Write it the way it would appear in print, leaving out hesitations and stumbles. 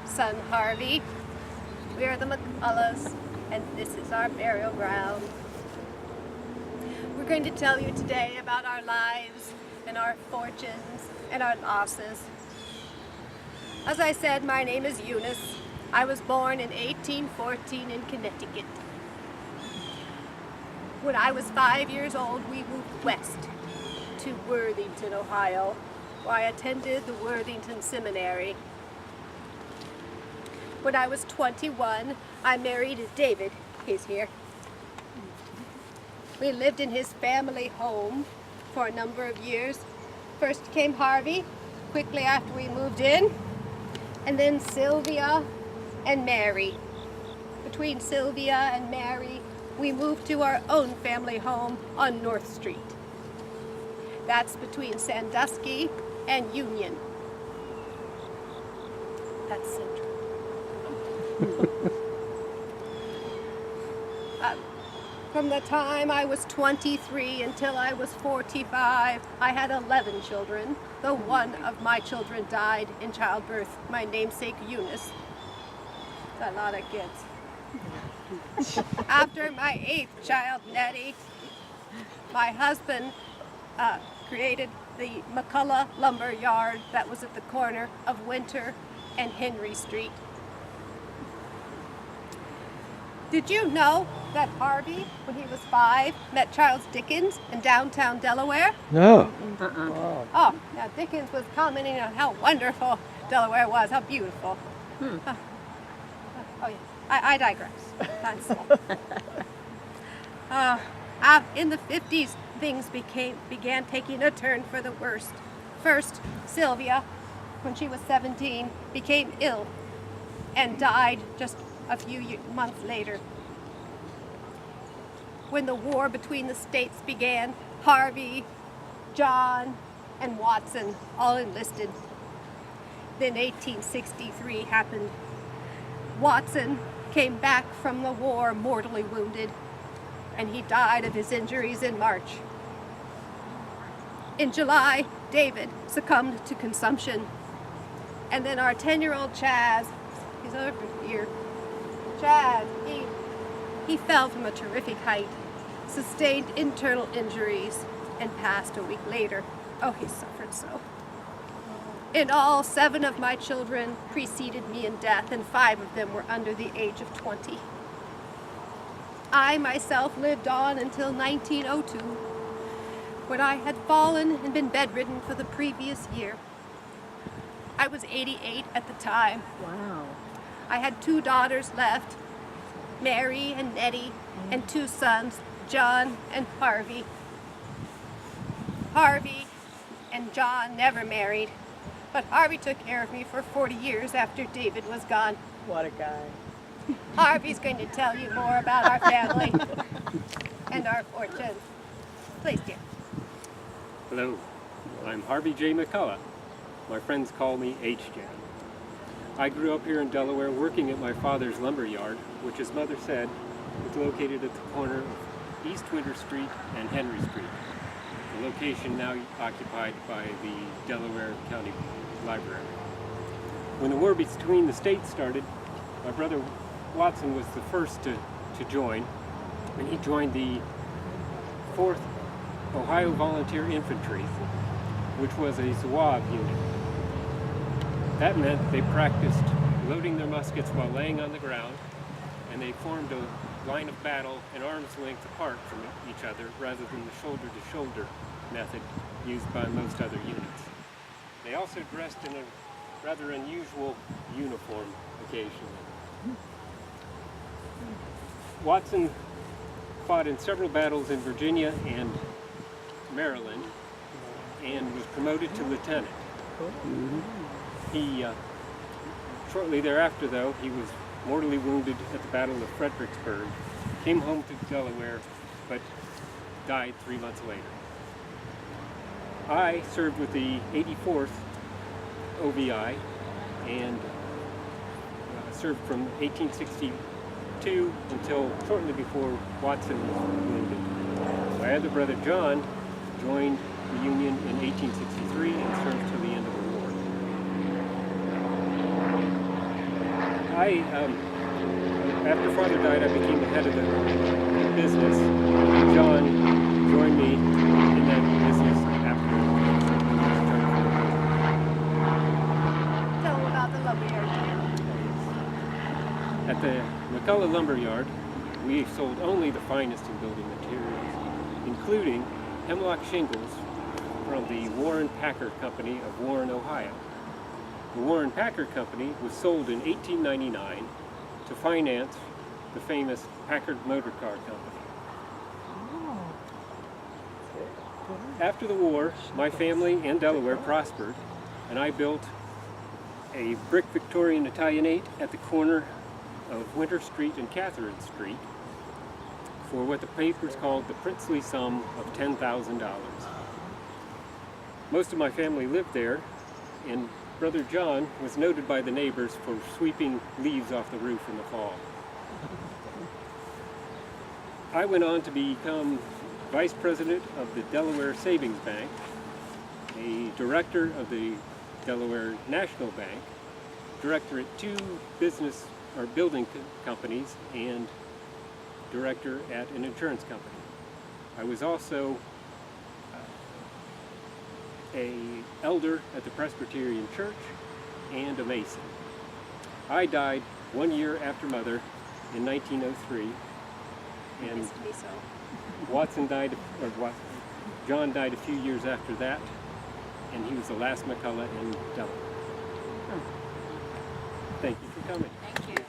son Harvey. We are the McCulloughs, and this is our burial ground. We're going to tell you today about our lives and our fortunes and our losses. As I said, my name is Eunice. I was born in 1814 in Connecticut. When I was 5 years old, we moved west to Worthington, Ohio, where I attended the Worthington Seminary. When I was 21, I married David. He's here. We lived in his family home for a number of years. First came Harvey, quickly after we moved in, and then Sylvia and Mary. Between Sylvia and Mary, we moved to our own family home on North Street. That's between Sandusky and Union. That's central. From the time I was 23 until I was 45, I had 11 children, though one of my children died in childbirth, my namesake Eunice. That's a lot of kids. After my 8th child, Nettie, my husband created the McCullough lumber yard that was at the corner of Winter and Henry Street. Did you know that Harvey, when he was 5, met Charles Dickens in downtown Delaware? No. Wow. Oh, now Dickens was commenting on how wonderful Delaware was, how beautiful. Oh yeah, I digress. That's in the 50s, things began taking a turn for the worst. First, Sylvia, when she was 17, became ill and died just a few months later. When the war between the states began, Harvey, John, and Watson all enlisted. Then 1863 happened. Watson came back from the war mortally wounded, and he died of his injuries in March. In July, David succumbed to consumption. And then our 10-year-old Chaz, he's over here, Chad, he fell from a terrific height, sustained internal injuries, and passed a week later. Oh, he suffered so. In all, 7 of my children preceded me in death, and 5 of them were under the age of 20. I myself lived on until 1902, when I had fallen and been bedridden for the previous year. I was 88 at the time. Wow. I had 2 daughters left, Mary and Nettie, and 2 sons, John and Harvey. Harvey and John never married, but Harvey took care of me for 40 years after David was gone. What a guy. Harvey's going to tell you more about our family and our fortunes. Please, dear. Hello, I'm Harvey J. McCullough. My friends call me H.J. I grew up here in Delaware working at my father's lumber yard, which his mother said was located at the corner of East Winter Street and Henry Street, the location now occupied by the Delaware County Library. When the war between the states started, my brother Watson was the first to join, and he joined the 4th Ohio Volunteer Infantry, which was a Zouave unit. That meant they practiced loading their muskets while laying on the ground, and they formed a line of battle an arm's length apart from each other rather than the shoulder-to-shoulder method used by most other units. They also dressed in a rather unusual uniform occasionally. Watson fought in several battles in Virginia and Maryland and was promoted to lieutenant. He, shortly thereafter though, he was mortally wounded at the Battle of Fredericksburg, came home to Delaware, but died 3 months later. I served with the 84th OVI and served from 1862 until shortly before Watson was wounded. My other brother John joined the Union in 1863 and served till the end of the war. After Father died, I became the head of the business. John joined me in that business after. Tell them about the lumberyard. At the McCullough Lumberyard, we sold only the finest in building materials, including hemlock shingles from the Warren Packer Company of Warren, Ohio. The Warren Packer Company was sold in 1899 to finance the famous Packard Motor Car Company. After the war, my family and Delaware prospered, and I built a brick Victorian Italianate at the corner of Winter Street and Catherine Street for what the papers called the princely sum of $10,000. Most of my family lived there, and Brother John was noted by the neighbors for sweeping leaves off the roof in the fall. I went on to become Vice President of the Delaware Savings Bank, a Director of the Delaware National Bank, Director at two building companies, and Director at an insurance company. I was also an elder at the Presbyterian Church and a Mason. I died 1 year after Mother in 1903, and Used to be so. John died a few years after that, and he was the last McCullough in Delaware. Thank you for coming. Thank you.